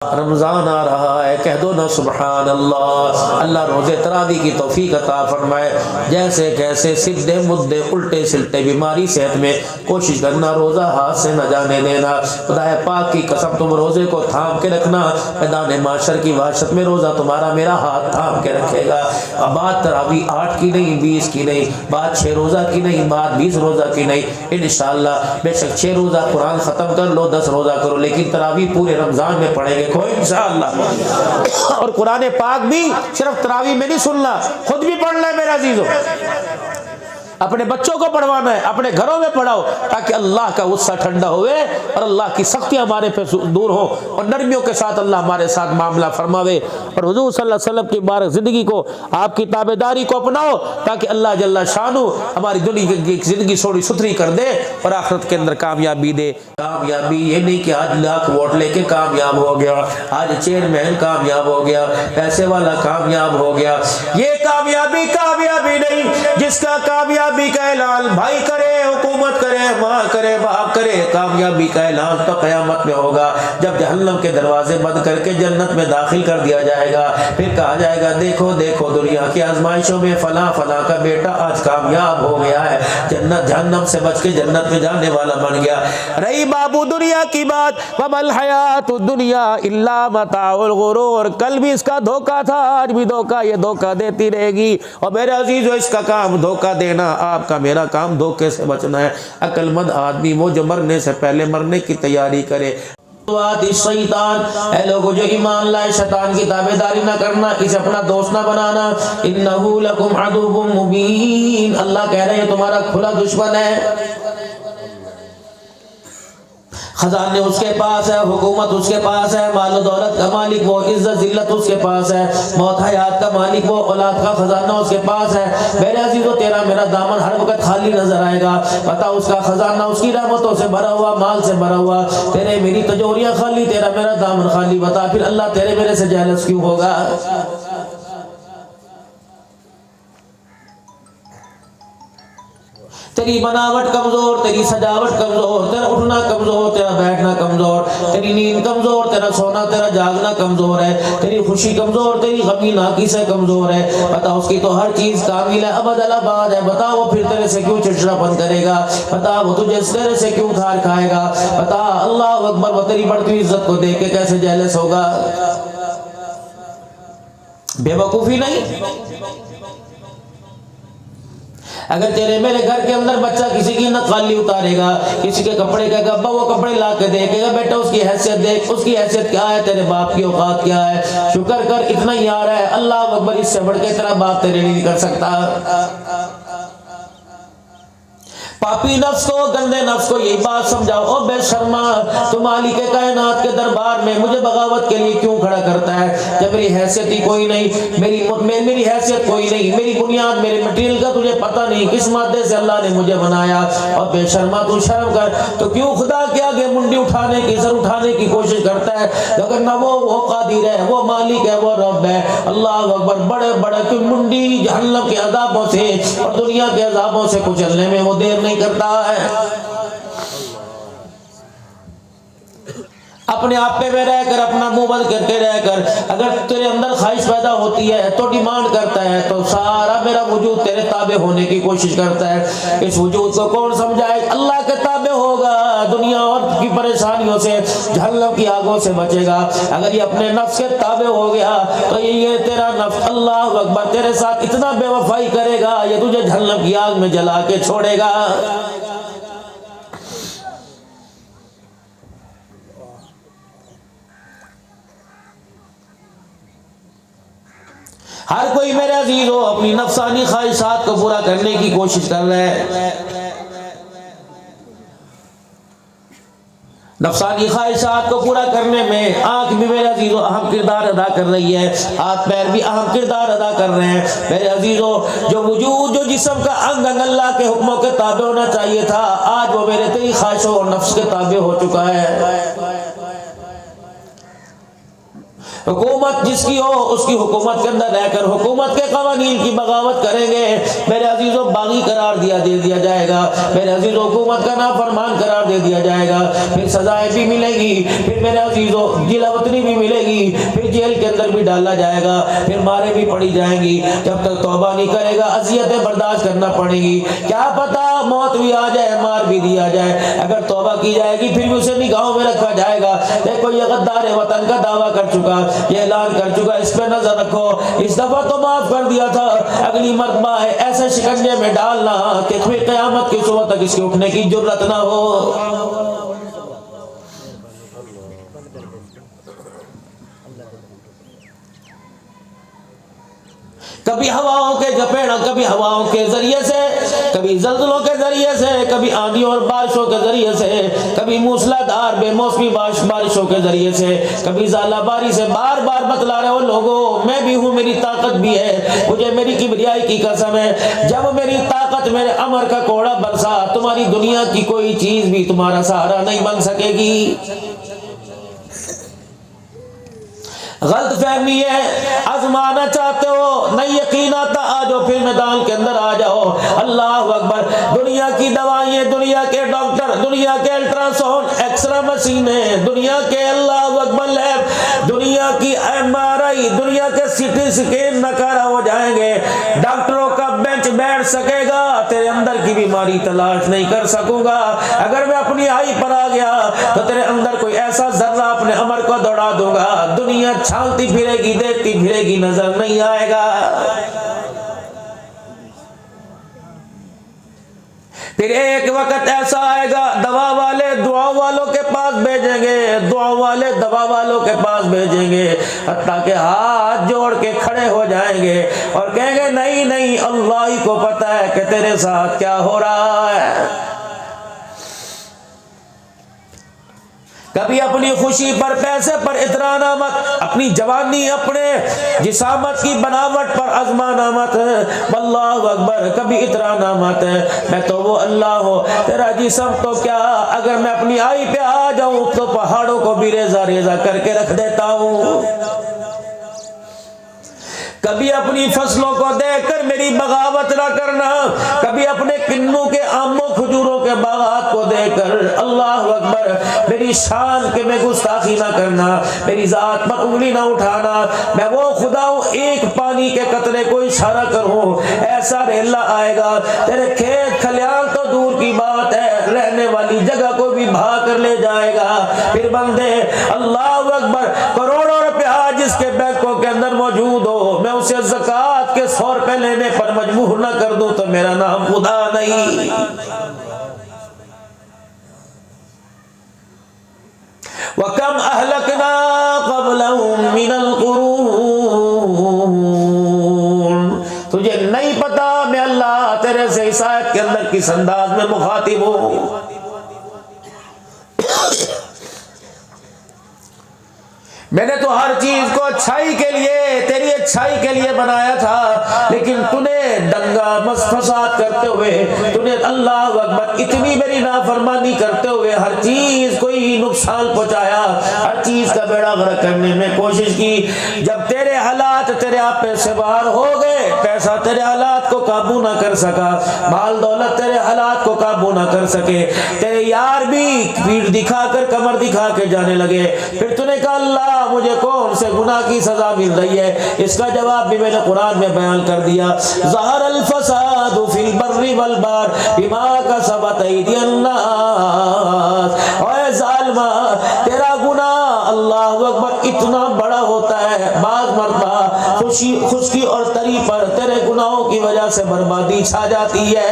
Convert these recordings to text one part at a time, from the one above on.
رمضان آ رہا ہے، کہہ دو نا سبحان اللہ۔ اللہ روزے تراوی کی توفیق عطا فرمائے۔ جیسے کیسے سدھے مدے الٹے سلٹے بیماری صحت میں کوشش کرنا روزہ ہاتھ سے نہ جانے دینا۔ خدا پاک کی قسم تم روزے کو تھام کے رکھنا، میدان معاشر کی وحشت میں روزہ تمہارا میرا ہاتھ تھام کے رکھے گا۔ اب بات تراوی 8 کی نہیں، 20 کی نہیں، بات 6 روزہ کی نہیں، بات 20 روزہ کی نہیں، انشاءاللہ بے شک 6 روزہ قرآن ختم کر لو، 10 روزہ کرو، لیکن تراوی پورے رمضان میں پڑھیں گے کوئی انشاءاللہ۔ اور قرآن پاک بھی صرف تراوی میں نہیں سننا، خود بھی پڑھ لے میرے عزیزو۔ اپنے بچوں کو پڑھوانا ہے، اپنے گھروں میں پڑھاؤ تاکہ اللہ کا غصہ ٹھنڈا ہوئے اور اللہ کی سختیاں ہمارے پہ دور ہو اور نرمیوں کے ساتھ اللہ ہمارے ساتھ معاملہ فرماوے۔ اور حضور صلی اللہ علیہ وسلم کی مبارک زندگی کو، آپ کی تابعداری کو اپناؤ تاکہ اللہ جل شانہ ہماری دنیا کی زندگی تھوڑی ستھری کر دے اور آخرت کے اندر کامیابی دے۔ کامیابی یہ نہیں کہ آج لاکھ ووٹ لے کے کامیاب ہو گیا، آج چیئرمین کامیاب ہو گیا، پیسے والا کامیاب ہو گیا، یہ کامیابی نہیں۔ جس کا کامیابی کا اعلان بھائی کرے، حکومت کرے، ماں کرے، باپ کرے، کامیابی کا اعلان تو قیامت میں ہوگا جب جہنم کے دروازے بند کر کے جنت میں داخل کر دیا جائے گا۔ پھر کہا جائے گا دیکھو دیکھو دنیا کی آزمائشوں میں فلاں فلاں کا بیٹا آج کامیاب ہو گیا ہے، جنت جہنم سے بچ کے جنت میں جانے والا بن گیا۔ رہی بابو دنیا کی بات، وَمَا الْحَيَاةُ الدُّنْيَا إِلَّا مَتَاعُ الْغُرُورِ، کل بھی اس کا دھوکہ تھا، آج بھی دھوکہ، یہ دھوکہ دیتی رہے گی۔ اور میرے عزیزو اس کا کام دھوکہ دینا، آپ کا میرا کام دھوکے سے بچنا ہے۔ عقل مند آدمی وہ جو مرنے سے پہلے مرنے کی تیاری کرے۔ شیطان، اے لوگوں جو ایمان لائے، شیطان کی تابعداری نہ کرنا، اسے اپنا دوست نہ بنانا۔ انہ لکم عدو مبین، اللہ کہہ رہے ہیں تمہارا کھلا دشمن ہے۔ خزانے اس کے پاس ہے، حکومت اس کے پاس ہے، مال و دولت کا مالک وہ، عزت ذلت اس کے پاس ہے، موت حیات کا مالک وہ، اولاد کا خزانہ اس کے پاس ہے۔ میرے عزیزو تیرا میرا دامن ہر وقت خالی نظر آئے گا، پتا اس کا خزانہ اس کی رحمتوں سے بھرا ہوا، مال سے بھرا ہوا، تیرے میری تجوریاں خالی، تیرا میرا دامن خالی، بتا پھر اللہ تیرے میرے سے جیلس کیوں ہوگا؟ تیری بناوٹ کمزور، تیری سجاوٹ کمزور، تیرا اٹھنا کمزور، تیرا بیٹھنا کمزور، تیری نیند کمزور، تیرا سونا تیرا جاگنا کمزور ہے، تیری خوشی کمزور، تیری غمی ناکی سے کمزور ہے۔ بتا اس کی تو ہر چیز کامل ہے، ابد الآباد ہے، بتا وہ پھر تیرے سے کیوں چچڑا پن کرے گا؟ بتا وہ تجھے تیرے سے کیوں دھار کھائے گا؟ بتا اللہ اکبر، وہ تیری بڑھتی ہوئی عزت کو دیکھ کے کیسے جیلس ہوگا؟ بے وقوفی نہیں؟ اگر تیرے میرے گھر کے اندر بچہ کسی کی نقالی اتارے گا، کسی کے کپڑے کا گبا وہ کپڑے لا کے دیکھے گا، بیٹا اس کی حیثیت دیکھ، اس کی حیثیت کیا ہے، تیرے باپ کی اوقات کیا ہے، شکر کر اتنا ہی آ رہا ہے، اللہ اکبر، اس سے بڑھ کے تیرا باپ تیرے لیے نہیں کر سکتا۔ پاپی نفس کو، گندے نفس کو یہی بات سمجھاؤ، او بے شرما، تو مالک کائنات کے دربار میں مجھے بغاوت کے لیے کیوں کھڑا کرتا ہے جب میری حیثیت ہی کوئی نہیں، میری حیثیت کوئی نہیں، میری بنیاد، میرے مٹیریل کا تجھے پتہ نہیں، کس مادے سے اللہ نے مجھے بنایا، اور بے شرما تو شرم کر، تو کیوں خدا کے آگے منڈی اٹھانے کی، سر اٹھانے کی کوشش کرتا ہے؟ اگر نہ وہ قادر ہے، وہ مالک ہے، وہ رب ہے، اللہ اکبر، بڑے بڑے کوئی منڈی جہنم کے عذابوں سے اور دنیا کے عذابوں سے کچلنے میں وہ دیر نہیں کرتا ہے۔ اپنے آپ پہ میں رہ کر، اپنا منہ بند کر کے رہ کر، اگر تیرے اندر خواہش پیدا ہوتی ہے تو ڈیمانڈ کرتا ہے، تو سارا میرا وجود تیرے تابع ہونے کی کوشش کرتا ہے۔ اس وجود کو کون سمجھائے؟ اللہ کے تابع ہوگا، دنیا اور کی پریشانیوں سے، جہنم کی آگوں سے بچے گا۔ اگر یہ اپنے نفس کے تابع ہو گیا تو یہ تیرا نفس اللہ اکبر تیرے ساتھ اتنا بے وفائی کرے گا، یہ تجھے جہنم کی آگ میں جلا کے چھوڑے گا۔ ہر کوئی میرے عزیز ہو اپنی نفسانی خواہشات کو پورا کرنے کی کوشش کر رہے ہیں، نفسانی خواہشات کو پورا کرنے میں آنکھ بھی میرے عزیزو اہم کردار ادا کر رہی ہے، ہاتھ پیر بھی اہم کردار ادا کر رہے ہیں۔ میرے عزیزو جو وجود، جو جسم کا انگ اللہ کے حکموں کے تابع ہونا چاہیے تھا، آج وہ میرے تیری خواہشوں اور نفس کے تابع ہو چکا ہے۔ حکومت جس کی ہو اس کی حکومت کے اندر رہ کر حکومت کے قوانین کی بغاوت کریں گے، میرے عزیزوں باغی قرار دے دیا جائے گا، میرے عزیزوں حکومت کا نافرمان قرار دے دیا جائے گا، پھر سزائیں بھی ملے گی، پھر میرے عزیزوں جلا وطنی بھی ملے گی، پھر جیل کے اندر بھی ڈالا جائے گا، پھر مارے بھی پڑی جائیں گی، جب تک توبہ نہیں کرے گا اذیتیں برداشت کرنا پڑے گی، کیا پتا موت بھی آ جائے مار بھی دیا جائے، اگر توبہ کی جائے گی پھر بھی اسے نگاہوں میں رکھا جائے گا، دیکھو یہ غدار وطن کا دعویٰ کر چکا، یہ اعلان کر چکا، اس پہ نظر رکھو، اس دفعہ تو معاف کر دیا تھا، اگلی مرتبہ ہے ایسے شکنجے میں ڈالنا کہ پھر قیامت کی صبح تک اس کے اٹھنے کی جرت نہ ہو۔ کبھی ہواؤں کے جھپیڑا، کبھی ہواؤں کے ذریعے سے، کبھی زلزلوں کے ذریعے سے، کبھی آندھیوں اور بارشوں کے ذریعے سے، کبھی موسلادھار بے موسمی بارشوں کے ذریعے سے، کبھی ژالہ باری سے، بار بار بتلا رہے ہو لوگوں میں بھی ہوں، میری طاقت بھی ہے، مجھے میری کبریائی کی قسم ہے، جب میری طاقت میرے امر کا کوڑا برسا تمہاری دنیا کی کوئی چیز بھی تمہارا سہارا نہیں بن سکے گی۔ غلط فہمی ہے، آزمانا چاہتے ہو نہیں یقین آتا، آ جاؤ پھر میدان کے اندر آ جاؤ، اللہ اکبر، دنیا کی دوائیں، دنیا کے ڈاکٹر، دنیا کے الٹرا ساؤنڈ ایکس رے مشینیں، دنیا کے اللہ اکبر لیب، دنیا کی ایم آر آئی، دنیا کے سی ٹی اسکین ناکارہ ہو جائیں گے، ڈاکٹروں کا بینچ بیٹھ سکے گا، تیرے اندر کی بیماری تلاش نہیں کر سکوں گا، اگر میں اپنی آئی پر آ گیا تو تیرے اندر کوئی ایسا ذرہ اپنے عمر کو دوڑا دوں گا، دنیا چھالتی پھرے گی، دیکھتی پھرے گی، نظر نہیں آئے گا۔ پھر ایک وقت ایسا آئے گا دوا والے دعا والوں کے پاس بھیجیں گے، دعا والے دوا والوں کے پاس بھیجیں گے، حتیٰ کہ ہاتھ جوڑ کے کھڑے ہو جائیں گے اور کہیں گے نہیں نہیں، اللہ ہی کو پتہ ہے کہ تیرے ساتھ کیا ہو رہا ہے۔ کبھی اپنی خوشی پر، پیسے پر اترانا مت، اپنی جوانی، اپنے جسامت کی بناوٹ پر آزمانا مت، واللہ اکبر، کبھی اترانا مت، میں تو وہ اللہ ہوں، تیرا جسم تو کیا، اگر میں اپنی آئی پہ آ جاؤں تو پہاڑوں کو بھی ریزہ ریزہ کر کے رکھ دیتا ہوں۔ کبھی اپنی فصلوں کو دیکھ کر میری بغاوت نہ کرنا، کبھی اپنے کنوں کے آموں کھجوروں کے باغات کو دیکھ کر اللہ اکبر میری شان کے میں گستاخی نہ کرنا، میری ذات پر انگلی نہ اٹھانا، میں وہ خدا ہوں، ایک پانی کے قطرے کو اشارہ کروں ایسا ریلا آئے گا، تیرے کھیت کھلیان تو دور کی بات ہے، رہنے والی جگہ کو بھی بھا کر لے جائے گا۔ پھر بندے اللہ اکبر، کروڑوں روپیہ جس کے بینکوں کے اندر موجود ہو، میں اسے زکوٰۃ کے 100 روپے لینے پر مجبور نہ کر دوں تو میرا نام خدا نہیں۔ وَكَمْ أَهْلَكْنَا قَبْلَهُم مِّنَ الْقُرُونِ، تجھے نہیں پتا میں اللہ تیرے سے اس آیت کے اندر کس انداز میں مخاطب ہوں۔ میں نے تو ہر چیز کو اچھائی کے لیے، تیری اچھائی کے لیے بنایا تھا، لیکن تو نے دنگا فساد کرتے ہوئے، تو نے اللہ اکبر اتنی میری نافرمانی کرتے ہوئے ہر چیز کو ہی نقصان پہنچایا، ہر چیز کا بیڑا غرق کرنے میں کوشش کی۔ جب تیرے حالات تیرے آپ پہ سے باہر ہو گئے، پیسہ تیرے حالات کو قابو نہ کر سکا، مال دولت تیرے حالات کو قابو نہ کر سکے، تیرے یار بھی پیٹھ دکھا کر کمر دکھا کے جانے لگے، پھر تو نے کہا اللہ مجھے کون سے گناہ کی سزا مل رہی ہے؟ اس کا جواب بھی میں نے قرآن میں بیان کر دیا، ظہر الفساد فی البر والبحر بما کسبت ایدی الناس، اے ظالمہ تیرا گناہ اللہ اکبر اتنا بڑا ہوتا ہے، بعض مرتبہ خشکی اور تری پر تیرے گناہوں کی وجہ سے بربادی چھا جاتی ہے۔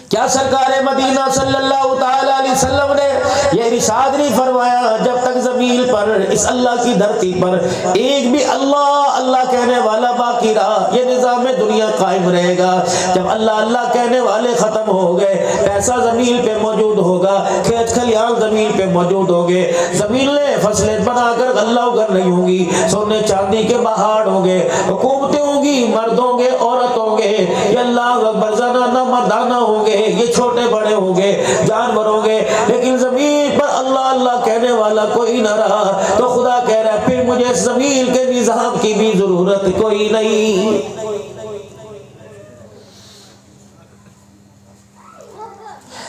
کیا سرکار مدینہ صلی اللہ تعالی علیہ وسلم نے یہ ارشاد نہیں فرمایا، جب تک زمین پر اس اللہ کی دھرتی پر ایک بھی اللہ اللہ کہنے والا باقی رہا، یہ نظام دنیا قائم رہے گا۔ جب اللہ اللہ کہنے والے ختم ہو گئے، پیسہ زمین پہ موجود ہوگا، کھیت کھلیان زمین پہ موجود ہوگے، زمینیں فصلیں بنا کر غلہ اگر نہیں ہوں گی، سونے چاندی کے پہاڑ ہوں گے، حکومتیں ہوں گی، مرد ہوں گے، عورت ہوں گے، یہ اللہ اکبر زنانہ مردانہ ہوں گے، یہ چھوٹے بڑے ہوں گے، جانور ہوں گے، لیکن زمین پر اللہ اللہ کہنے والا کوئی نہ رہا تو خدا کہہ رہا ہے پھر مجھے اس زمین کے نظام کی بھی ضرورت کوئی نہیں۔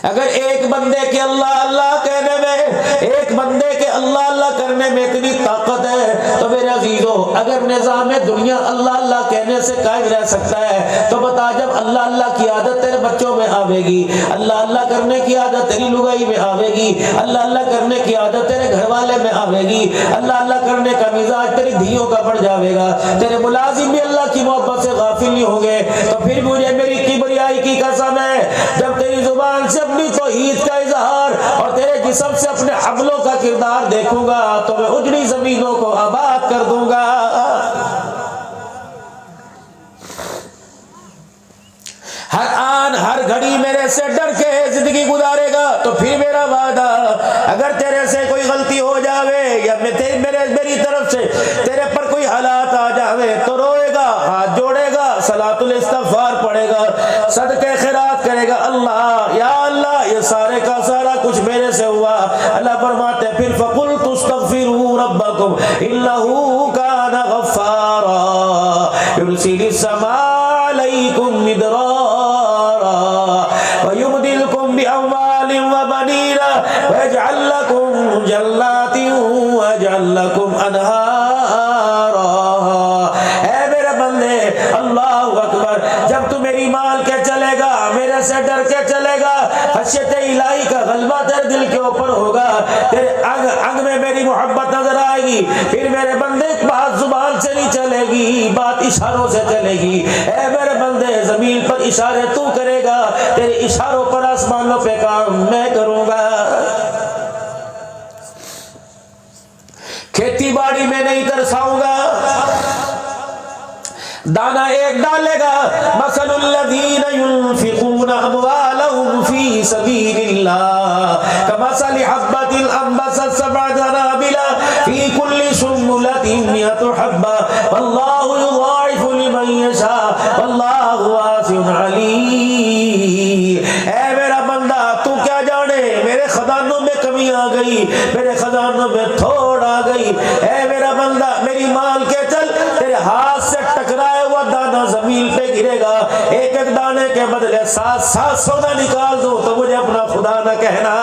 اگر ایک بندے کے اللہ اللہ کہنے میں، ایک بندے کے اللہ اللہ کرنے میں اتنی طاقت ہے تو میرے عزیزو اگر نظام دنیا اللہ اللہ کہنے سے قائم رہ سکتا ہے تو بتا جب اللہ اللہ کی عادت تیرے بچوں میں آوے گی، اللہ اللہ کرنے کی عادت تیری لگائی میں آوے گی، اللہ اللہ کرنے کی عادت تیرے گھر والے میں آوے گی، اللہ اللہ کرنے کا مزاج تیری دھیوں کا بڑھ جاوے گا، تیرے ملازم بھی اللہ کی محبت سے غافل نہیں ہوں گے۔ تو پھر مجھے میری کبریائی کی قسم ہے جب تیری زبان سے اپنی توحید کا اظہار اور تیرے جسم سے اپنے عملوں کا کردار دیکھوں گا تو میں اجڑی زمینوں کو آباد کر دوں گا۔ ہر آن ہر گھڑی میرے سے ڈر کے زندگی گزارے گا تو پھر میرا وعدہ اگر تیرے سے کوئی غلطی ہو جاوے یا میری طرف سے تیرے پر کوئی حالات آ جاوے تو روئے گا، ہاتھ جوڑے گا، صلاۃ الاستغفار پڑھے گا، صدقے خیرات کرے گا، اللہ یا اللہ یہ سارے کا سارا کچھ میرے سے ہوا۔ اللہ فرماتے ہیں پھر فَقُلْتُ اسْتَغْفِرُوا رَبَّكُمْ إِنَّهُ كَانَ غَفَّارًا يُرْسِلِ السَّمَاءَ عَلَيْكُمْ مِدْرَارًا وَيُمْدِدْكُمْ بِأَمْوَالٍ وَبَنِينَ وَيَجْعَلْ لَكُمْ جَنَّاتٍ وَيَجْعَلْ لَكُمْ أَنْهَارًا۔ اے میرے بندے اللہ اکبر، جب تو میری مان کے چلے گا، میرے سے ڈر کے چلے گا، خشیت الہی کا غلبہ تیرے دل کے اوپر ہوگا، تیرے انگ میں میری محبت نظر آئے گی، پھر میرے بندے بات زبان سے نہیں چلے گی، بات اشاروں سے چلے گی۔ اے میرے بندے زمین پر اشارے تو کرے گا، تیرے اشاروں پر آسمانوں پہ کام میں کروں گا۔ کھیتی باڑی میں نہیں ترساؤں گا، دانا ایک ڈالے گا، مثل الذین ينفقون اموالهم فی سبیل اللہ کمثل حبۃ انبتت سبع سنابل فی کل سنبلۃ مئۃ حبۃ واللہ یضاعف لمن یشاء واللہ واسع علیم۔ اے میرا بندہ تو کیا جانے میرے خزانوں میں کمی آ گئی، میرے خزانوں میں تھوڑ آ گئی، اے میرا بندہ میری مال کے چل، تیرے ہاتھ سے ٹکرائے ہوا دانا زمین پہ گرے گا، ایک ایک دانے کے بدلے 700 سونا نکال دو تو مجھے اپنا خدا نہ کہنا۔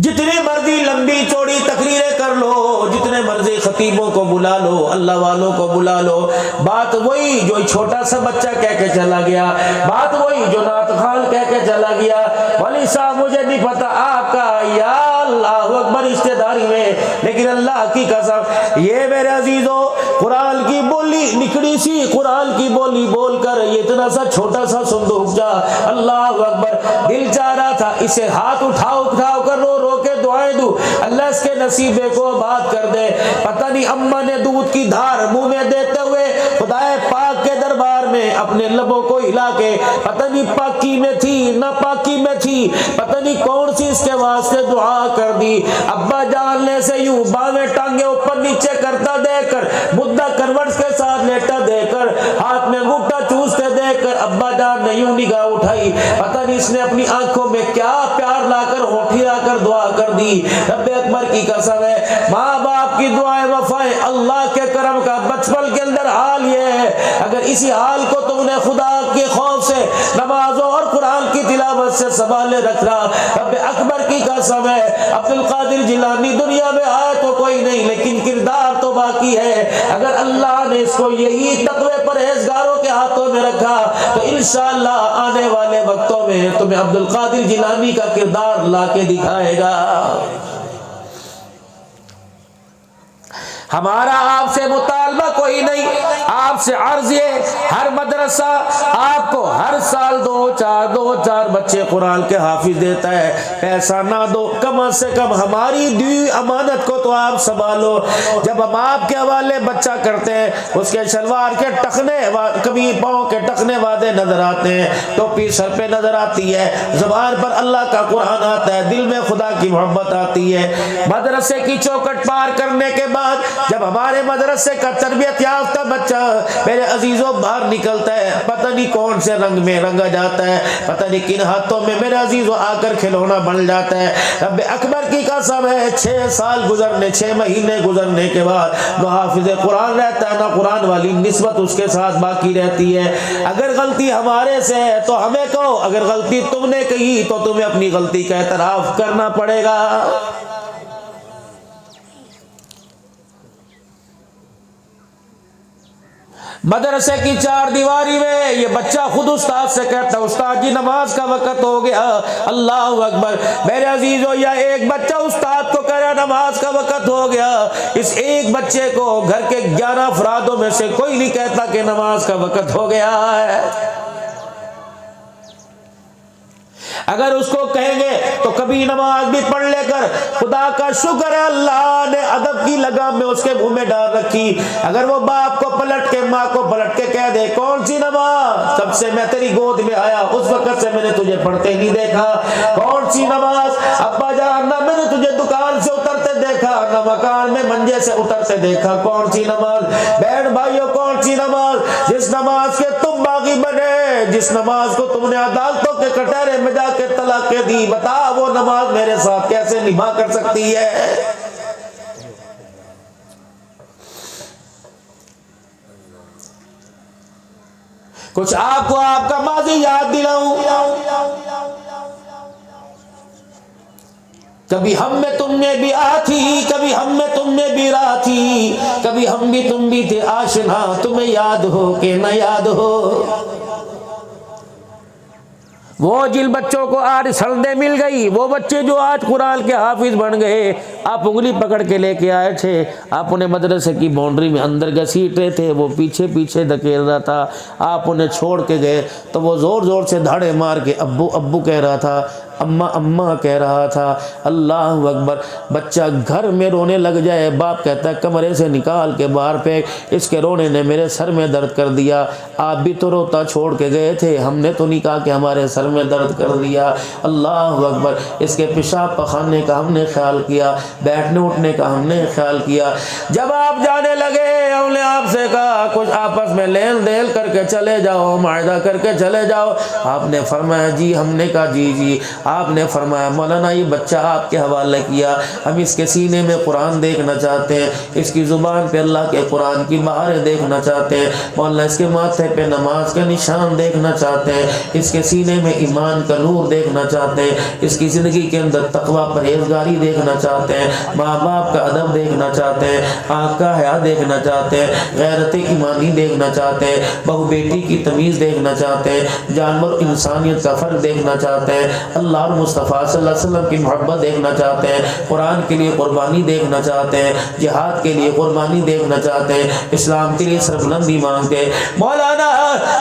جتنی مرضی لمبی چوڑی تقریریں کر لو، جتنے مرضی خطیبوں کو بلا لو، اللہ والوں کو بلا لو، بات وہی جو چھوٹا سا بچہ کہہ کے چلا گیا، بات وہی جو نعت خوان کہہ کے چلا گیا، ولی صاحب مجھے نہیں پتا آپ کا یا اللہ اکبر رشتہ داری میں، لیکن اللہ کی قسم یہ میرے عزیزوں قرآن کی بولی نکڑی سی قرآن کی بولی بول کر یہ اتنا سا چھوٹا سا صندوق جا، اللہ اکبر دل چاہ رہا تھا اسے ہاتھ اٹھاؤ اٹھاؤ کر رو رو کے دعائیں دوں، اللہ اس کے نصیبے کو آباد کر دے۔ پتہ نہیں اماں نے دودھ کی دھار منہ میں دیتے ہوئے خدا پاک کے دربار میں اپنے لبوں کو ہلا کے پتہ نہیں پاکی میں تھی نہ پاکی میں تھی، پتہ نہیں کون سی اس کے واسطے دعا کر دی، ابا جان نے سے یوں باویں ٹانگیں اوپر نیچے کرتا دیکھ کر، مدہ کروٹ کے ساتھ لیٹا دیکھ کر، ہاتھ میں انگوٹھا چوستے دیکھ کر ابا جان نے یوں نگاہ اٹھائی، پتہ نہیں اس نے اپنی آنکھوں میں کیا پیار لا کر ہونٹھی لا کر دعا کر دی۔ رب اکبر کی قسم ہے ماں باپ کی دعائیں وفائیں اللہ کے کرم کا بچپن کے اندر حال یہ ہے، اگر اسی حال کو تم نے خدا کے خوف سے نمازوں اور قرآن کی تلاوت سے سنبھالے رکھنا، رب اکبر کی قسم ہے عبد القادر جیلانی دنیا میں آئے تو کوئی نہیں لیکن کردار تو باقی ہے، اگر اللہ نے اس کو یہی تقوی پرہیزگاروں کے ہاتھوں میں رکھا تو انشاءاللہ آنے والے وقتوں میں تمہیں عبد القادر جیلانی کا کردار لا کے دکھائے گا۔ ہمارا آپ سے مطالبہ کوئی نہیں، آپ سے عرض یہ ہر مدرسہ آپ کو ہر سال دو چار بچے قرآن کے حافظ دیتا ہے، پیسہ نہ دو، کم سے کم ہماری دی امانت کو تو آپ سنبھالو، جب ہم آپ کے حوالے والے بچہ کرتے ہیں، اس کے شلوار کے ٹخنے کبھی پاؤں کے ٹخنے وعدے نظر آتے ہیں، ٹوپی سر پہ نظر آتی ہے، زبان پر اللہ کا قرآن آتا ہے، دل میں خدا کی محبت آتی ہے۔ مدرسے کی چوکٹ پار کرنے کے بعد جب ہمارے مدرسے کا تربیت یافتہ بچہ میرے عزیزوں باہر نکلتا ہے، پتہ نہیں کون سے رنگ میں رنگا جاتا ہے، پتہ نہیں کن ہاتھوں میں میرے عزیزوں آ کر کھلونا بن جاتا ہے۔ رب اکبر کی قسم ہے 6 سال گزرنے 6 مہینے گزرنے کے بعد نہ حافظ قرآن رہتا ہے، نہ قرآن والی نسبت اس کے ساتھ باقی رہتی ہے۔ اگر غلطی ہمارے سے ہے تو ہمیں کہو، اگر غلطی تم نے کی تو تمہیں اپنی غلطی کا اعتراف کرنا پڑے گا۔ مدرسے کی 4 دیواری میں یہ بچہ خود استاد سے کہتا ہے استاد جی نماز کا وقت ہو گیا، اللہ اکبر۔ میرے عزیزو یا ایک بچہ استاد کو کہہ رہا نماز کا وقت ہو گیا، اس ایک بچے کو گھر کے 11 افرادوں میں سے کوئی نہیں کہتا کہ نماز کا وقت ہو گیا ہے۔ اگر اس کو کہیں گے تو کبھی نماز بھی پڑھ لے کر خدا کا شکر ہے اللہ نے ادب کی لگام میں اس کے منہ میں ڈال رکھی۔ اگر وہ باپ کو پلٹ کے ماں کو پلٹ کے کہہ دے کون سی نماز، جب سے میں تیری گود میں آیا اس وقت سے میں نے تجھے پڑھتے نہیں دیکھا، کون سی نماز ابا جان نہ میں نے تجھے دکان سے اترتے دیکھا نہ مکان میں منجے سے اترتے دیکھا، کون سی نماز، بہن بھائیوں کون سی نماز جس نماز کے تم باغی بنے، جس نماز کو تم نے عدالتوں کے کٹہرے میں جا کے طلاق دی، بتا وہ نماز میرے ساتھ کیسے نبھا کر سکتی ہے۔ کچھ آپ کو آپ کا ماضی یاد دلاؤں، کبھی ہم میں تم میں بھی آ تھی، کبھی ہم میں تم میں بھی راہ تھی، کبھی ہم بھی تم بھی تھے آشنا، تمہیں یاد ہو کہ نہ یاد ہو۔ وہ جن بچوں کو آج سردیں مل گئی، وہ بچے جو آج قرآن کے حافظ بن گئے، آپ انگلی پکڑ کے لے کے آئے تھے، آپ انہیں مدرسے کی باؤنڈری میں اندر گھسیٹ رہے تھے، وہ پیچھے پیچھے دھکیل رہا تھا، آپ انہیں چھوڑ کے گئے تو وہ زور زور سے دھاڑے مار کے ابو ابو کہہ رہا تھا، اماں اماں کہہ رہا تھا۔ اللہ اکبر۔ بچہ گھر میں رونے لگ جائے، باپ کہتا ہے کمرے سے نکال کے باہر پھینک، اس کے رونے نے میرے سر میں درد کر دیا، آپ بھی تو روتا چھوڑ کے گئے تھے، ہم نے تو نہیں کہا کہ ہمارے سر میں درد کر دیا۔ اللہ اکبر۔ اس کے پیشاب پخانے کا ہم نے خیال کیا، بیٹھنے اٹھنے کا ہم نے خیال کیا۔ جب آپ جانے لگے ہم نے آپ سے کہا کچھ آپس میں لین دین کر کے چلے جاؤ، معاہدہ کر کے چلے جاؤ، آپ نے فرمایا جی، ہم نے کہا جی جی، آپ نے فرمایا مولانا یہ بچہ آپ کے حوالے کیا، ہم اس کے سینے میں قرآن دیکھنا چاہتے ہیں، اس کی زبان پہ اللہ کے قرآن کی مہاریں دیکھنا چاہتے ہیں، مولانا اس کے ماتھے پہ نماز کا نشان دیکھنا چاہتے ہیں، اس کے سینے میں ایمان کا نور دیکھنا چاہتے ہیں، اس کی زندگی کے اندر تقوی پرہیزگاری دیکھنا چاہتے ہیں، ماں باپ کا ادب دیکھنا چاہتے ہیں، آنکھ کا حیا دیکھنا چاہتے ہیں، غیرت ایمانی دیکھنا چاہتے ہیں، بہو بیٹی کی تمیز دیکھنا چاہتے ہیں، جانور انسانیت کا فرق دیکھنا چاہتے ہیں، اللہ اور مصطفیٰ صلی اللہ علیہ وسلم کی محبت دیکھنا چاہتے ہیں، قرآن کے لیے قربانی دیکھنا چاہتے ہیں، جہاد کے لیے قربانی دیکھنا چاہتے ہیں، اسلام کے لیے سربلندی مانگتے ہیں، مولانا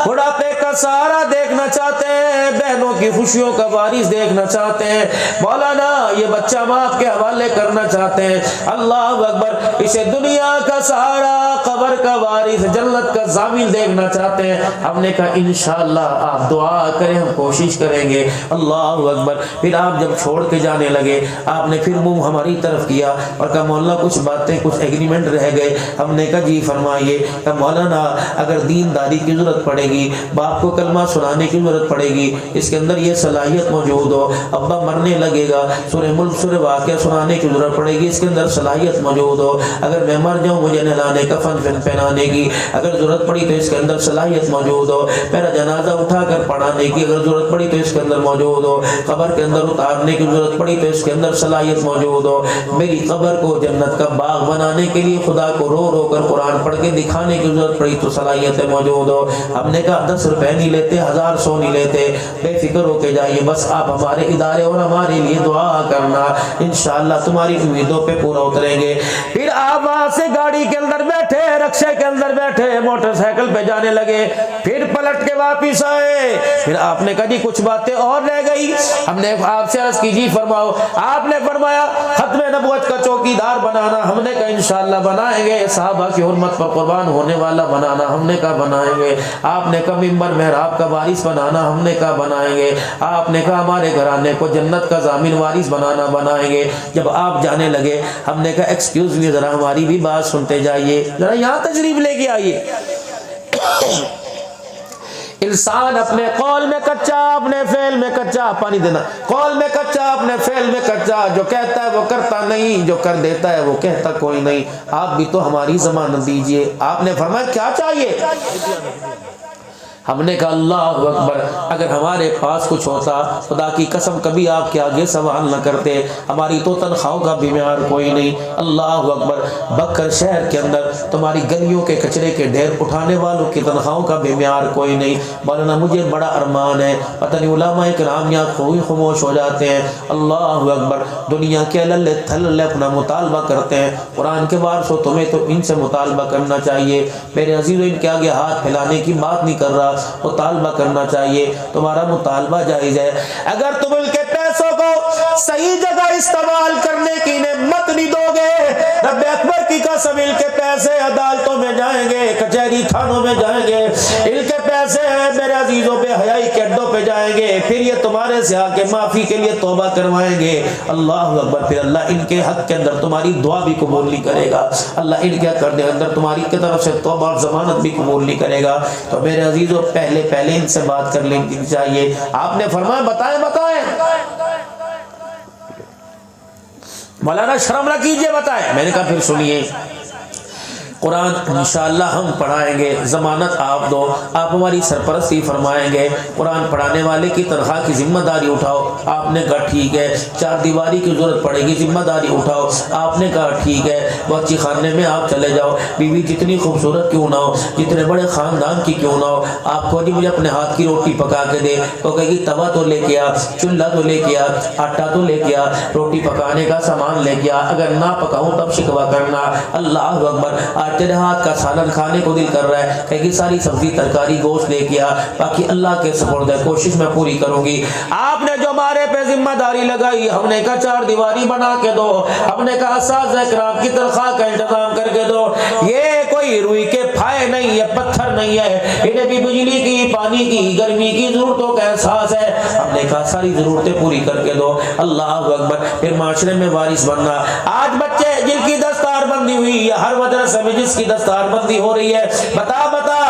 بڑھاپے کا سہارا دیکھنا چاہتے ہیں، بہنوں کی خوشیوں کا وارث دیکھنا چاہتے ہیں، مولانا یہ بچہ باپ کے حوالے کرنا چاہتے ہیں، اللہ اکبر، اسے دنیا کا سہارا، قبر کا وارث، جنت کا ضامن دیکھنا چاہتے ہیں۔ ہم نے کہا انشاءاللہ آپ دعا کریں، ہم کوشش کریں گے۔ اللہ اکبر۔ پھر آپ جب چھوڑ کے جانے لگے، آپ نے پھر منہ ہماری طرف کیا اور کہا مولانا کچھ باتیں کچھ ایگریمنٹ رہ گئے، ہم نے کہا جی فرمائیے۔ کہا مولانا اگر دینداری کی ضرورت پڑے گی، باپ کو کلمہ سنانے کی ضرورت پڑے گی، اس کے اندر یہ صلاحیت موجود ہو، ابا مرنے لگے گا سورہ ملک سورہ واقعہ سنانے کی ضرورت پڑے گی، اس کے اندر صلاحیت موجود ہو، اگر میں مر جاؤں مجھے نہلانے کفن پہنانے کی اگر ضرورت پڑی تو اس کے اندر صلاحیت موجود ہو، میرا جنازہ اٹھا کر پڑھانے کی اگر ضرورت پڑی تو اس کے اندر موجود ہو، قبر کے اندر اتارنے کی ضرورت پڑی تو اس کے اندر صلاحیت موجود ہو، میری قبر کو جنت کا باغ بنانے کے لیے خدا کو رو رو کر قرآن پڑھ کے دکھانے کی ضرورت پڑی تو صلاحیت موجود ہو۔ ہم نے کہا 10 روپے نہیں لیتے, 1000 نہیں لیتے. بے فکر ہو کے جائیے, بس آپ ہمارے ادارے اور ہمارے لیے دعا کرنا, انشاءاللہ تمہاری امیدوں پہ پورا اتریں گے. پھر آپ وہاں سے گاڑی کے اندر بیٹھے, رکشے کے اندر بیٹھے, موٹر سائیکل پہ جانے لگے. پھر پلٹ کے واپس آئے. پھر آپ نے کہا جی کچھ باتیں اور رہ گئی. ہم نے آپ سے عرض کی جی فرماؤ. آپ نے فرمایا ختم نبوت کا چوکیدار بنانا. ہم نے کہا انشاءاللہ بنائیں گے. صحابہ کی حرمت پر قربان ہونے والا بنانا. ہم نے کہا بنائیں گے. آپ نے کہا منبر محراب کا وارث بنانا. ہم نے کہا بنائیں گے. آپ نے کہا ہمارے گھرانے کو جنت کا ضامن وارث بنانا. بنائیں گے. جب آپ جانے لگے ہم نے کہا ایکسکیوز می, ذرا ہماری بھی بات سنتے جائیے, ذرا یہاں تشریف لے کے آئیے. انسان اپنے قول میں کچا, اپنے فعل میں کچا. پانی دینا. قول میں کچا, اپنے فعل میں کچا. جو کہتا ہے وہ کرتا نہیں, جو کر دیتا ہے وہ کہتا کوئی نہیں. آپ بھی تو ہماری ضمانت دیجئے. آپ نے فرمایا کیا چاہیے؟ ہم نے کہا اللہ اکبر, اگر ہمارے پاس کچھ ہوتا خدا کی قسم کبھی آپ کے آگے سوال نہ کرتے. ہماری تو تنخواہوں کا بھی معیار کوئی نہیں. اللہ اکبر. بکر شہر کے اندر تمہاری گلیوں کے کچرے کے ڈھیر اٹھانے والوں کی تنخواہوں کا بھی معیار کوئی نہیں. مولانا مجھے بڑا ارمان ہے, پتہ نہیں علماء کرام یہاں کوئی خاموش ہو جاتے ہیں. اللہ اکبر. دنیا کے للے تھلے اپنا مطالبہ کرتے ہیں. قرآن کے وارث ہو, تمہیں تو ان سے مطالبہ کرنا چاہیے. میرے عزیزو, ان کے آگے ہاتھ پھیلانے کی بات نہیں کر رہا, مطالبہ کرنا چاہیے. تمہارا مطالبہ جائز ہے. اگر تم ان کے پیسوں کو صحیح جگہ استعمال کرنے کی نعمت نہیں دو گے, رب اکبر کی قسم ان کے پیسے عدالتوں میں جائیں گے, کچہری تھانوں میں جائیں گے. ان کے پیسے میرے عزیزوں بے حیائی کے اڈوں پہ جائیں گے. پھر یہ تمہارے سے آ کے معافی کے لیے توبہ کروائیں گے. اللہ اکبر. پھر اللہ ان کے حق کے اندر تمہاری دعا بھی قبول نہیں کرے گا. اللہ ان کے حق کرنے کے اندر تمہاری کی طرف سے توبہ اور ضمانت بھی قبول نہیں کرے گا. تو میرے عزیزوں پہلے ان سے بات کر لیں چاہیے. آپ نے فرمایا بتائیں. مولانا شرم نہ کیجئے, بتائیں. میں نے کہا پھر سنیے, قرآن انشاءاللہ ہم پڑھائیں گے, ضمانت آپ دو, آپ ہماری سرپرستی فرمائیں گے. قرآن پڑھانے والے کی تنخواہ کی ذمہ داری اٹھاؤ. آپ نے کہا ٹھیک ہے. چار دیواری کی ضرورت پڑے گی, ذمہ داری اٹھاؤ. آپ نے کہا ٹھیک ہے. بچی خانے میں آپ چلے جاؤ, بیوی جتنی خوبصورت کیوں نہ ہو, جتنے بڑے خاندان کی کیوں نہ ہو, آپ کو جی مجھے اپنے ہاتھ کی روٹی پکا کے دے, تو کہے گی توا تو لے کے آ, چولہا تو لے کے آ, آٹا تو لے کے آ, روٹی پکانے کا سامان لے کے آ. اگر نہ پکاؤں تب شکوہ کرنا. اللہ اکبر. آج تیرے ہاتھ کا سالن کھانے کو دل کر رہا ہے, کہے گی ساری سبزی ترکاری گوشت لے کے آ, باقی اللہ کے سپرد ہے, کوشش میں پوری کروں گی. آپ نے جو ہمارے پہ ذمہ داری لگائی, ہم نے کہا چار دیواری بنا کے دو, ہم نے کہا اساتذہ کرام کی تنخواہ کا انتظام کر کے دو. یہ کوئی روئی کے پھائے نہیں, یہ پتھر نہیں ہے, انہیں بھی بجلی کی, پانی کی, گرمی کی ضرورتوں کا احساس ہے. ہم نے کہا ساری ضرورتیں پوری کر کے دو. اللہ اکبر. پھر معاشرے میں وارث بننا. آج بچے جن کی دستار بندی ہوئی ہے, ہر مدرسے میں جس کی دستار بندی ہو رہی ہے, بتا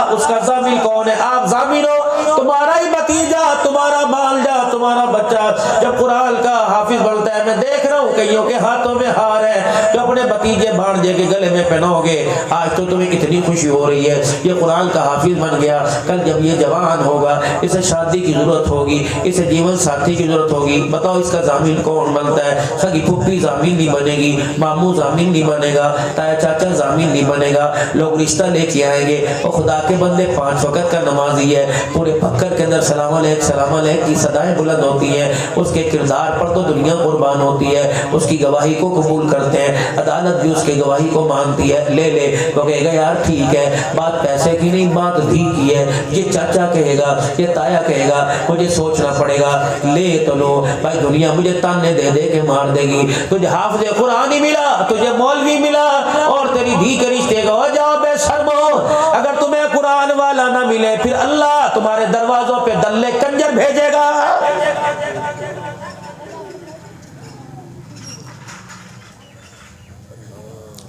اس کا ضامن کون ہے؟ آپ ضامن ہو. تمہارا ہی بھتیجا, تمہارا بھانجا, تمہارا بچہ جب قرآن کا حافظ بنتا ہے, میں دیکھ رہا ہوں کئیوں کے ہاتھوں میں ہار ہے, جو اپنے بھتیجے بھانجے کے گلے میں پہناؤ گے. آج تو تمہیں کتنی خوشی ہو رہی ہے, یہ قرآن کا حافظ بن گیا. کل جب یہ جوان ہوگا, اسے شادی کی ضرورت ہوگی, اسے جیون ساتھی کی ضرورت ہوگی, بتاؤ اس کا ضامن کون بنتا ہے؟ سگی پھپھی ضامن نہیں بنے گی, ماموں ضامن نہیں بنے گا, تایا چاچا ضامن نہیں بنے گا. لوگ رشتہ لے کے آئیں گے. اور خدا کے بندے 5 وقت کا نمازی ہے, پورے پکر کے اندر سلام علیک سلام علیک کی صدائیں بلند ہوتی ہیں. اس کے کردار پر تو دنیا قربان ہوتی ہے. اس کی گواہی کو قبول کرتے ہیں, عدالت بھی اس کی گواہی کو مانتی ہے. لے لے, وہ کہے گا یار ٹھیک ہے, بات پیسے کی نہیں, بات دھی کی ہے. یہ چاچا کہے گا, یہ تایا کہے گا, مجھے سوچنا پڑے گا. لے تو لو بھائی, دنیا مجھے تانے دے دے کے مار دے گی. تجھے حافظ قرآن ہی ملا, تجھے مولوی ملا, اور تیری دھی کے رشتے کا ہو جاؤ بے شرمو. اگر تمہیں قرآن والا نہ ملے, پھر اللہ تمہارے دروازوں پہ دلے کنجر بھیجے گا.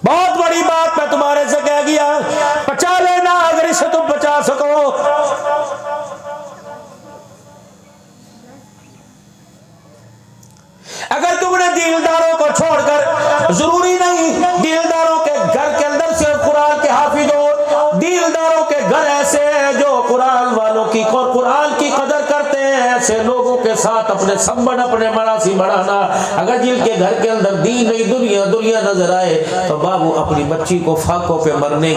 بہت بڑی بات میں تمہارے سے کہہ گیا, بچا لینا اگر اسے تم بچا سکو. اگر تم نے دینداروں کو چھوڑ کر, ضروری نہیں دینداروں کے گھر کے اندر سے قرآن کے حافظ ہو, دینداروں کے گھر ایسے ہیں جو قرآن والوں کی اور قرآن کی قدر کرتے ہیں, ایسے لوگوں کے ساتھ اپنے سمبڑ اپنے مراسی بڑھانا. اگر جن کے گھر کے اندر دین نہیں دنیا نظر آئے تو بابو اپنی بچی کو فاقوں پہ مرنے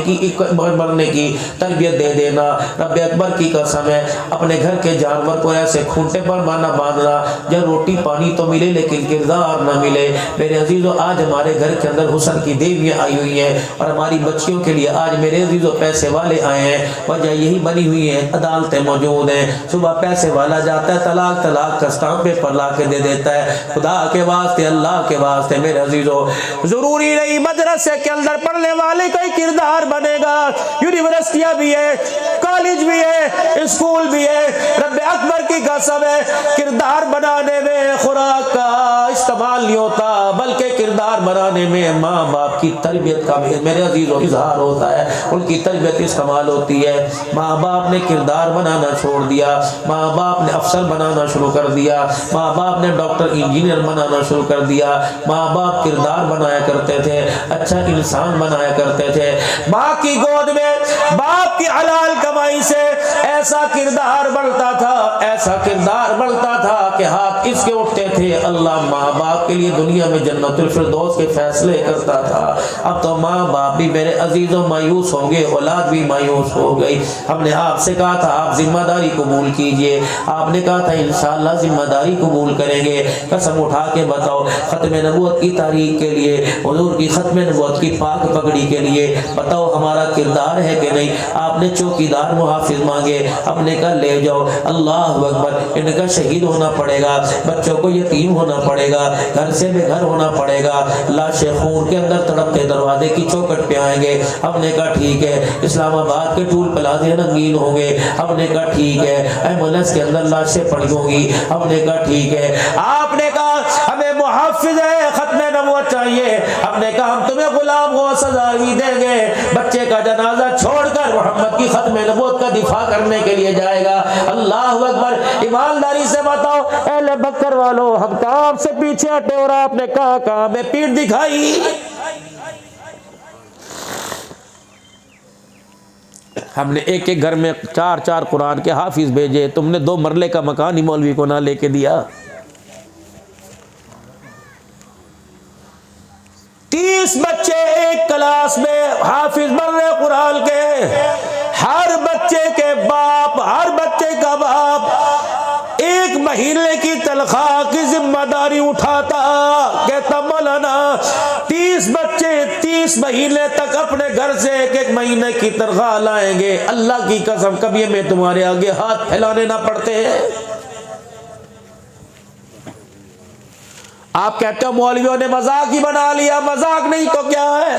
کی تربیت دے دینا. رب اکبر کی قسم ہے اپنے گھر کے جانور کو ایسے کھونٹے پر باندھنا جب روٹی پانی تو ملے لیکن کردار نہ ملے. میرے عزیزو آج ہمارے گھر کے اندر حسن کی دیویاں آئی ہوئی ہیں اور ہماری بچیوں کے لیے آج میرے عزیزو پیسے والے آئے ہیں. وجہ یہی بنی ہوئی ہے عدالتیں موجود ہیں. صبح پیسے والا جاتا ہے طلاق کا اسٹامپ پیپر لا کے دے دیتا ہے. خدا کے واسطے اللہ کے واسطے میرے عزیزو ضروری نہیں مدرسے کے اندر پڑھنے والے کا ہی کردار بنے گا. یونیورسٹیاں بھی ہے کالج بھی ہے اسکول بھی ہے. رب اکبر کی قسم ہے کردار بنانے میں خوراک کا استعمال نہیں ہوتا بلکہ کردار بنانے میں ماں باپ کی تربیت کا میرے عزیزو اظہار ہوتا ہے. ان کی تربیت استعمال ہوتی ہے. ماں باپ نے کردار بنانا چھوڑ دیا. ماں باپ نے افسر بنانا شروع کر دیا. ماں باپ نے ڈاکٹر انجینئر بنانا شروع کر دیا. ماں باپ کردار بنایا کرتے تھے اچھا انسان بنایا کرتے تھے. ماں کی گود میں باپ کی حلال کمائی سے ایسا کردار بڑھتا تھا کہ ہاتھ اس کے اٹھتے تھے. اللہ ماں باپ کے لیے دنیا میں جنت الفردوس کے فیصلے کرتا تھا. اب تو ماں باپ بھی میرے عزیزوں مایوس ہوں گے اولاد بھی مایوس ہو گئی. ہم نے آپ سے کہا تھا آپ ذمہ داری قبول کیجئے. آپ نے کہا تھا انشاءاللہ ذمہ داری قبول کریں گے. قسم اٹھا کے بتاؤ ختم نبوت کی تاریخ کے لیے حضور کی ختم نبوت کی پاک پگڑی کے لیے بتاؤ ہمارا کردار ہے کہ نہیں. آپ نے چوکیدار محافظ مانگے. ہم نے کہا لے جاؤ. اللہ اکبر ان کا شہید ہونا پڑے گا. بچوں کو یتیم ہونا پڑے گا. گھر سے بے گھر ہونا پڑے گا. لاشیں خون کے اندر تڑپتے دروازے کی چوکٹ پہ آئیں گے. ہم نے کہا ٹھیک ہے. اسلام آباد کے ٹول پلازے رنگین ہوں گے. ہم نے کہا ٹھیک ہے. ایمبولینس کے اندر لاشیں پڑی ہوں گی. ہم نے کہا ٹھیک ہے. آپ نے کہا ہمیں محافظ ختم نبوت چاہیے. ہم نے کہا ہم تمہیں غلام ہو سزا بھی دیں گے. بچے کا جنازہ چھوڑ کر محمد کی ختم نبوت کا دفاع کرنے کے لیے جائے گا. اللہ اکبر. ایمانداری سے بتاؤ اہل بکر والو ہم کام سے پیچھے ہٹے اور آپ نے کہا کہاں میں پیٹ دکھائی. ہم نے ایک گھر میں 4 قرآن کے حافظ بھیجے. تم نے 2 مرلے کا مکان ہی مولوی کو نہ لے کے دیا. 30 بچے ایک کلاس میں حافظ بن رہے قرآن کے. ہر بچے کے باپ ہر بچے کا باپ 1 مہینے کی تنخواہ کی ذمہ داری اٹھاتا. کہتا مولانا 30 بچے 30 مہینے تک اپنے گھر سے 1 مہینے کی تنخواہ لائیں گے. اللہ کی قسم کبھی ہمیں تمہارے آگے ہاتھ پھیلانے نہ پڑتے. آپ کہتے ہو مولویوں نے مذاق ہی بنا لیا. مذاق نہیں تو کیا ہے.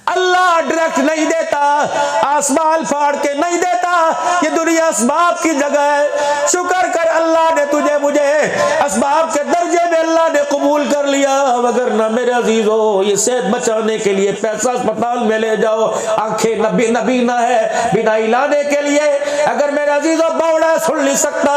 اللہ ڈائریکٹ نہیں دیتا. آسمان پھاڑ کے نہیں دیتا. یہ دنیا اسباب کی جگہ ہے. شکر کر اللہ نے تجھے مجھے اسباب کے درجے میں اللہ نے قبول کر لیا. مگر نہ میرے عزیزو یہ صحت بچانے کے لیے پیسہ اسپتال میں لے جاؤ. آنکھیں نبینا ہے بینائی لانے کے لیے. اگر میرے عزیزو بوڑا سن نہیں سکتا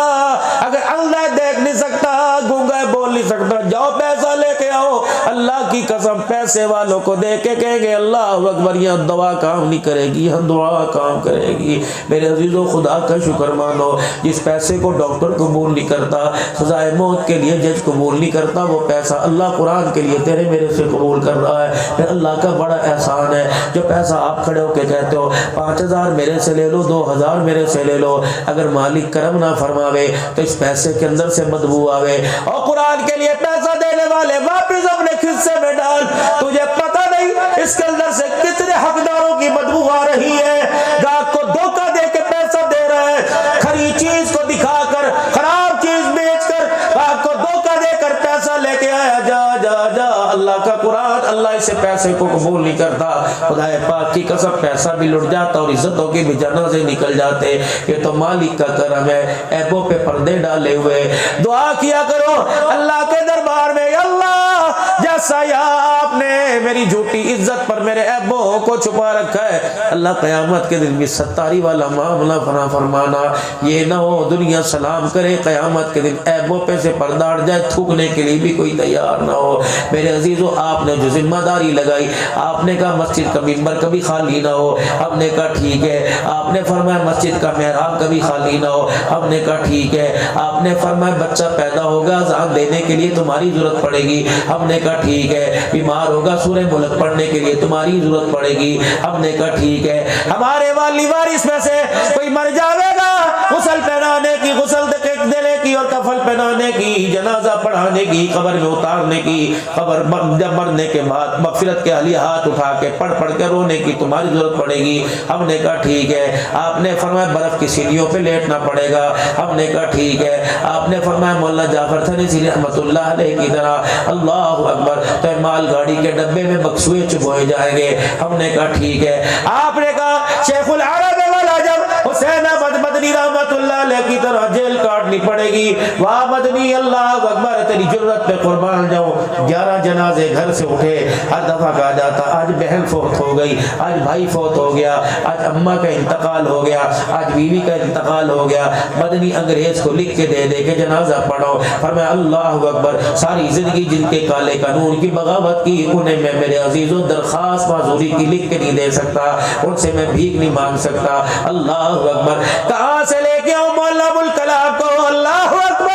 اگر اندھا دیکھ نہیں سکتا گونگا بول نہیں سکتا جاؤ پیسہ لے کے آؤ. اللہ کی قسم پیسے والوں کو دے کے کہیں گے اللہ اکبر یہ دوا کام نہیں کرے گی. یہ دعا کام کرے گی. میرے عزیزو خدا کا شکر مانو جس پیسے کو ڈاکٹر قبول نہیں کرتا سزائے موت کے لیے جج قبول نہیں کرتا وہ پیسہ اللہ قرآن کے لیے تیرے میرے سے قبول کر رہا ہے. پھر اللہ کا بڑا احسان ہے جو پیسہ آپ کھڑے ہو کے کہتے ہو 5000 میرے سے لے لو 2000 میرے سے لے لو. اگر مالک کرم نہ فرماوے تو اس پیسے کے اندر سے بدبو آوے. اور قرآن کے لیے پیسہ دینے والے واپس اپنے خصے میں ڈال. تجھے پتہ نہیں اس کے اندر سے کتنے حقداروں کی بدبو آ رہی ہے. گاہک کو دھوکہ دے کے پیسہ دے رہا ہے. کھری چیز کو دکھا کر خراب چیز بیچ کر گاہک کو دھوکہ دے کر پیسہ لے کے آیا. جا جا جا. اللہ کا قرآن اللہ اسے پیسے کو قبول نہیں کرتا. خدا پاک کی قسم پیسہ بھی لٹ جاتا اور عزتوں کے بھی جنازے نکل جاتے. یہ تو مالک کا کرم ہے. عیبوں پہ پردے ڈالے ہوئے دعا کیا کرو اللہ کے دربار میں. اللہ جیسے ایسا یا آپ نے میری جھوٹی عزت پر میرے عیبوں کو چھپا رکھا ہے، اللہ قیامت کے دن بھی ستاری والا معاملہ فنا فرمانا، یہ نہ ہو دنیا سلام کرے قیامت کے دن عیبوں پہ سے پردہ ہٹ جائے، تھوکنے کے لیے بھی کوئی تیار نہ ہو۔ میرے عزیزو، آپ نے جو ذمہ داری لگائی، آپ نے کہا مسجد کا ممبر کبھی خالی نہ ہو، ہم نے کہا ٹھیک ہے۔ آپ نے فرمایا مسجد کا محراب کبھی خالی نہ ہو، ہم نے کہا ٹھیک ہے۔ آپ نے فرمایا بچہ پیدا ہوگا اذان دینے کے لیے تمہاری ضرورت پڑے گی، ہم نے کہا ٹھیک ہے۔ بیمار ہوگا سورہ ملک پڑھنے کے لیے تمہاری ضرورت پڑے گی، ہم نے کہا ٹھیک ہے۔ ہمارے والی وارث میں سے کوئی مر جاوے گا، غسل پہنانے کی، غسل دینے کی اور کفن پہنانے کی، جنازہ پڑھانے کی، قبر میں اتارنے کی، قبر جب مرنے کے بعد مغفرت کے لیے ہاتھ اٹھا کے پڑھ پڑھ کے رونے کی تمہاری ضرورت پڑے گی، ہم نے کہا ٹھیک ہے۔ آپ نے فرمایا برف کی سیڑھیوں پہ لیٹنا پڑے گا، ہم نے کہا ٹھیک ہے۔ آپ نے فرمایا مولانا جعفر تھنسی رحمۃ اللہ علیہ کی طرح اللہ اکبر تو مال گاڑی کے ڈبے میں بکسوے چبوئے جائیں گے، ہم نے کہا ٹھیک ہے۔ آپ نے کہا شیخ العرب والعجم حسین احمد مدنی رحمۃ اللہ علیہ کی طرح جیل کاٹنی پڑے گی، واہ مدنی اللہ اکبر تیری جرت پہ قربان جاؤں۔ 11 جنازے گھر سے اٹھے، ہر دفعہ کہا جاتا آج بہن فوت ہو گئی، آج بھائی فوت ہو گیا، آج اماں کا انتقال ہو گیا، آج بیوی کا انتقال ہو گیا۔ مدنی انگریز کو لکھ کے دے کے جنازہ پڑھو۔ فرمایا اللہ اکبر، ساری زندگی جن کے کالے قانون کی بغاوت کی انہیں میں میرے عزیزوں درخواست معذوری کی لکھ کے نہیں دے سکتا، ان سے میں بھیک نہیں مانگ سکتا۔ اللہ اکبر، کہاں سے لے کے آؤں مولا ابوالکلام کو؟ اللہ اکبر۔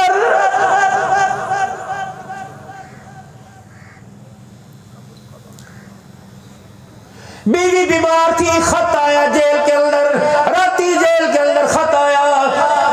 بیوی بیمار تھی، خط آیا جیل کے اندر، راتی جیل کے اندر خط آیا،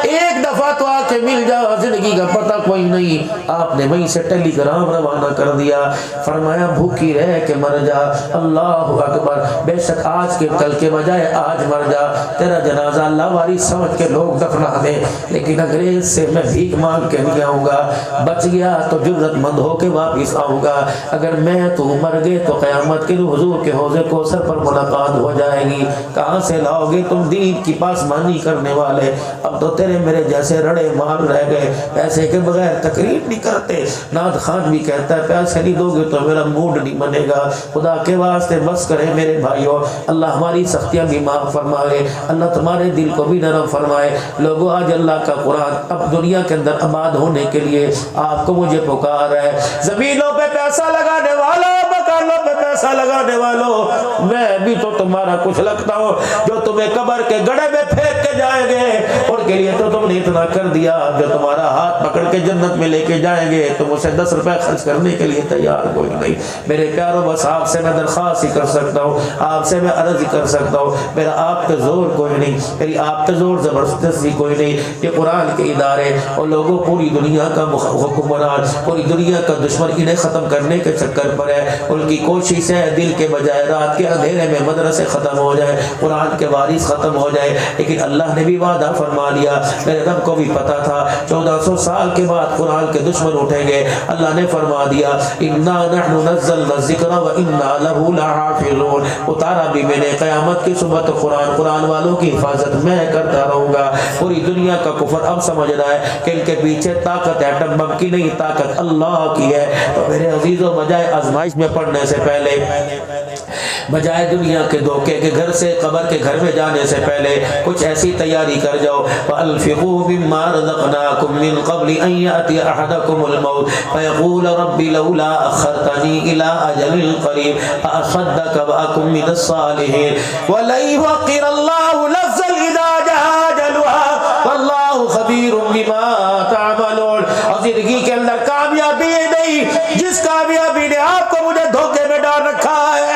ایک دفعہ تو آ کے مل جا، زندگی کا پتہ کوئی نہیں۔ آپ نے وہیں سے ٹیلی گرام روانہ کر دیا، فرمایا بھوکی رہ کے مر جا، اللہ اکبر، بے شک آج کے کل کے بجائے آج مر جا، تیرا جنازہ اللہ وارث سمجھ کے لوگ دفنا دیں، لیکن انگریز سے میں بھیک مانگ کے نہیں آؤں گا، بچ گیا تو جرت مند ہو کے واپس آؤں گا، اگر میں تو مر گئے تو قیامت کے حضور کے حوض کوثر پر ملاقات ہو جائے گی۔ کہاں سے لاؤ گے تم دین کی پاسمانی کرنے والے؟ اب تو تیرے میرے جیسے رڑے مال رہ گئے، پیسے کے بغیر تقریر نہیں کرتے۔ نعت خان بھی کہتا ہے پیسے نہیں دو گے تو میرا موڈ نہیں بنے گا۔ خدا کے واسطے بس کرے میرے بھائیوں، اللہ ہماری سختیاں بھی معاف فرمائے، اللہ تمہارے دل کو بھی نرم فرمائے۔ لوگوں آج اللہ کا قرآن اب دنیا کے اندر آباد ہونے کے لیے آپ کو مجھے پکار ہے، زمینوں پہ پیسہ لگانے والوں، مکانوں پہ پیسہ لگانے والوں، میں بھی تو تمہارا کچھ لگتا ہوں، جو تمہیں قبر کے گڑھے میں پھینک کے جائیں گے ان کے لیے تو تم نے اتنا کر دیا، جو تمہارا ہاتھ پکڑ کے جنت میں لے کے جائیں گے تم اسے 10 روپے خرچ کرنے کے لیے تیار کوئی نہیں۔ میرے پیاروں، بس آپ سے میں درخواست ہی کر سکتا ہوں، آپ سے میں عرض ہی کر سکتا ہوں، میرا آپ پہ زور کوئی نہیں، میری آپ پہ زور زبردستی کوئی نہیں۔ یہ قرآن کے ادارے اور لوگوں پوری دنیا کا حکمران، پوری دنیا کا دشمن انہیں ختم کرنے کے چکر پر ہے، ان کی کوشش ہے دل کے بجائے رات کے اندھیرے میں مدرسے ختم ہو جائے، قرآن کے وارث ختم ہو جائے، لیکن اللہ نے بھی وعدہ فرما لیا، میرے رب کو بھی پتا تھا 1400 سال کے بعد قرآن کے دشمن اٹھیں گے، اللہ نے فرما دیا انا نحن نزلنا الذکر وانا له لحافظون، اتارا بھی میں نے قیامت کی صبح تو قرآن والوں کی حفاظت میں کرتا رہوں گا۔ پوری دنیا کا کفر اب سمجھ رہا ہے کہ ان کے پیچھے طاقت ایٹم بم کی نہیں، طاقت اللہ کی ہے۔ تو میرے عزیزوں، بجائے آزمائش میں پڑھنے سے پہلے، بجائے دنیا کے دھوکے کے گھر سے قبر کے گھر میں جانے سے پہلے کچھ ایسی تیاری کر جاؤ، فَأَنفِقُوا مِمَّا رَزَقْنَاكُم مِّن قَبْلِ أَن يَأْتِيَ أَحَدَكُمُ الْمَوْتُ فَيَقُولَ رَبِّ لَوْلَا أَخَّرْتَنِي إِلَىٰ أَجَلٍ قَرِيبٍ فَأَصَّدَّقَ وَأَكُن مِّنَ الصَّالِحِينَ وَلَن يُؤَخِّرَ اللَّهُ نَفْسًا إِذَا جَاءَ أَجَلُهَا وَاللَّهُ خَبِيرٌ بِمَا تَعْمَلُونَ۔ اور زندگی کے اندر کامیابی نہیں جس کامیابی نے آپ کو مجھے دھوکے میں ڈال رکھا ہے۔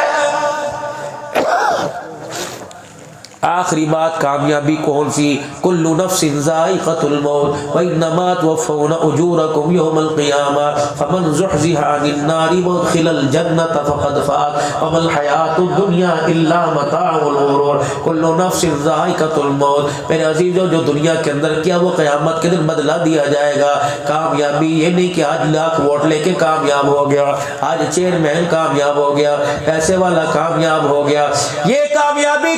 آخری بات کامیابی کون سی؟ کل نفس ذائقۃ الموت وانما توفون اجورکم یوم القیامہ فمن زحزح عن النار وادخل الجنۃ فقد فاز وما الحیاۃ الدنیا الا متاع الغرور۔ کل نفس ذائقۃ الموت، میرے عزیزوں، جو دنیا کے اندر کیا وہ قیامت کے دن بدلہ دیا جائے گا۔ کامیابی یہ نہیں کہ آج لاکھ ووٹ لے کے کامیاب ہو گیا، آج چیئرمین کامیاب ہو گیا، پیسے والا کامیاب ہو گیا، یہ کامیابی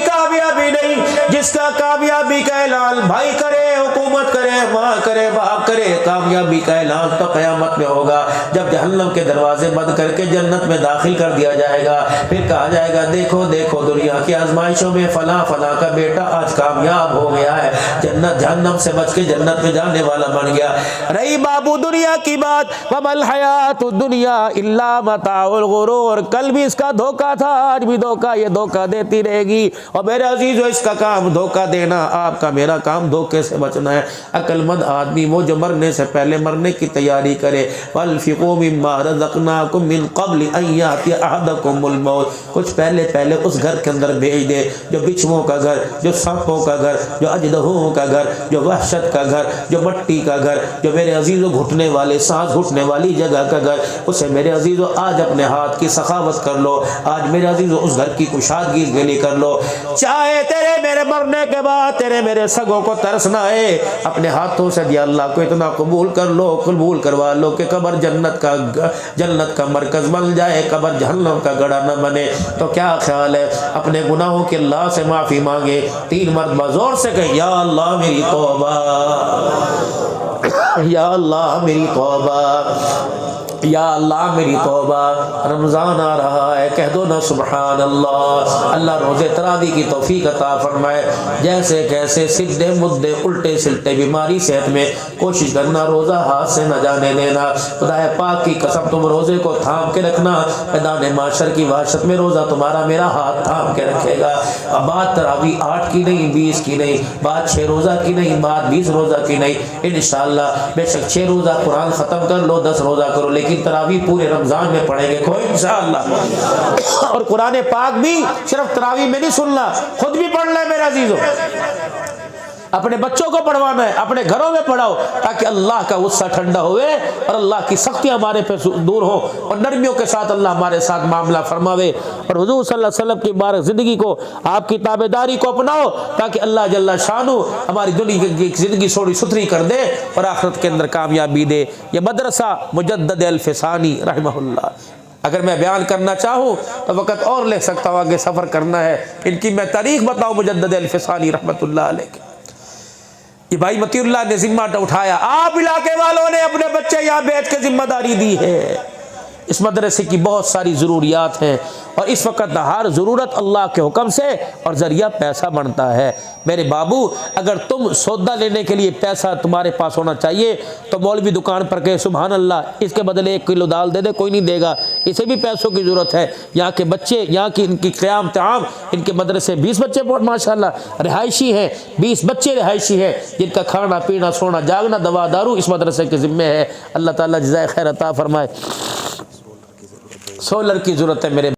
نہیں جس کا کامیابی کا اعلان بھائی کرے، حکومت حکومت کرے، ماں کرے، باپ کرے، کامیابی کا اعلان تو قیامت میں ہوگا جب جہنم کے دروازے بند کر کے جنت میں داخل کر دیا جائے گا۔ پھر کہا جائے گا دیکھو دیکھو دنیا کی آزمائشوں میں فلاں فلاں کا بیٹا آج کامیاب ہو گیا ہے، جنت جہنم سے بچ کے جنت میں جانے والا بن گیا۔ رہی بابو دنیا کی بات، وَمَا الْحَيَاةُ الدُّنْيَا إِلَّا مَتَاعُ الْغُرُورِ، کل بھی اس کا دھوکہ تھا، آج بھی دھوکہ، یہ دھوکہ دیتی رہے گی۔ اور میرے عزیزو اس کا کام دھوکہ دینا، آپ کا میرا کام دھوکے سے بچنا ہے۔ عقل مند آدمی وہ جو مرنے سے پہلے مرنے کی تیاری کرے، وَأَنفِقُوا مِمَّا رَزَقْنَاكُم مِّن قَبْلِ أَن يَأْتِيَ أَحَدَكُمُ الْمَوْتُ، کچھ پہلے اس گھر کے اندر بھیج دے جو بچھوؤں کا گھر، جو سانپوں کا گھر، جو اژدہوں کا گھر، جو وحشت کا گھر، جو مٹی کا گھر، جو میرے عزیزو گھٹنے والے سانس گھٹنے والی جگہ کا گھر، اسے میرے عزیزو آج اپنے ہاتھ کی سخاوت کر لو، آج میرے عزیزو اس گھر کی کشادگی کے لیے کر لو۔ چاہے تیرے میرے مرنے کے بعد تیرے میرے سگوں کو ترس نہ آئے، اپنے ہاتھوں سے دیا اللہ کو اتنا قبول کر لو، قبول کروا لو کہ قبر جنت کا مرکز بن جائے، قبر جہنم کا گڑھا نہ بنے۔ تو کیا خیال ہے، اپنے گناہوں کے اللہ سے معافی مانگے، 3 مرتبہ زور سے کہیں یا اللہ میری توبہ، یا اللہ میری توبہ، یا اللہ میری توبہ۔ رمضان آ رہا ہے، کہہ دو نا سبحان اللہ۔ اللہ روزے تراویح کی توفیق عطا فرمائے۔ جیسے کیسے سدھے مدے الٹے سلٹے بیماری صحت میں، کوشش کرنا روزہ ہاتھ سے نہ جانے دینا۔ خدا پاک کی قسم تم روزے کو تھام کے رکھنا، میدان محشر کی وحشت میں روزہ تمہارا میرا ہاتھ تھام کے رکھے گا۔ اب بات تراویح 8 کی نہیں، 20 کی نہیں، بات 6 روزہ کی نہیں، بات 20 روزہ کی نہیں، انشاءاللہ بے شک 6 روزہ قرآن ختم کر لو، 10 روزہ کرو، لیکن تراویح پورے رمضان میں پڑھیں گے کوئی انشاءاللہ۔ اور قرآن پاک بھی صرف تراویح میں نہیں سننا، خود بھی پڑھنا ہے میرے عزیزو، اپنے بچوں کو پڑھوانا ہے، اپنے گھروں میں پڑھاؤ تاکہ اللہ کا غصہ ٹھنڈا ہوئے اور اللہ کی سختی ہمارے پہ دور ہو اور نرمیوں کے ساتھ اللہ ہمارے ساتھ معاملہ فرماوے، اور حضور صلی اللہ علیہ وسلم کی مبارک زندگی کو، آپ کی تابعداری کو اپناؤ تاکہ اللہ جل شانہ ہماری دنیا کی زندگی تھوڑی ستھری کر دے اور آخرت کے اندر کامیابی دے۔ یہ مدرسہ مجدد الفسانی رحمہ اللہ، اگر میں بیان کرنا چاہوں تو وقت اور لے سکتا ہوں، آگے سفر کرنا ہے، ان کی میں تاریخ بتاؤں مجدد الفسانی رحمۃ اللہ علیہ۔ یہ بھائی متی اللہ نے ذمہ اٹھایا، آپ علاقے والوں نے اپنے بچے یہاں بیچ کے ذمہ داری دی ہے۔ اس مدرسے کی بہت ساری ضروریات ہیں اور اس وقت ہر ضرورت اللہ کے حکم سے اور ذریعہ پیسہ بنتا ہے۔ میرے بابو اگر تم سودا لینے کے لیے پیسہ تمہارے پاس ہونا چاہیے تو مولوی دکان پر کہے سبحان اللہ اس کے بدلے 1 کلو دال دے دے، کوئی نہیں دے گا، اسے بھی پیسوں کی ضرورت ہے۔ یہاں کے بچے، یہاں کی ان کی قیام طعام، ان کے مدرسے 20 بچے ماشاءاللہ رہائشی ہیں، 20 بچے رہائشی ہیں جن کا کھانا پینا سونا جاگنا دوا دارو اس مدرسے کے ذمے ہے۔ اللہ تعالیٰ جزائے خیر عطا فرمائے۔ سولر کی ضرورت ہے میرے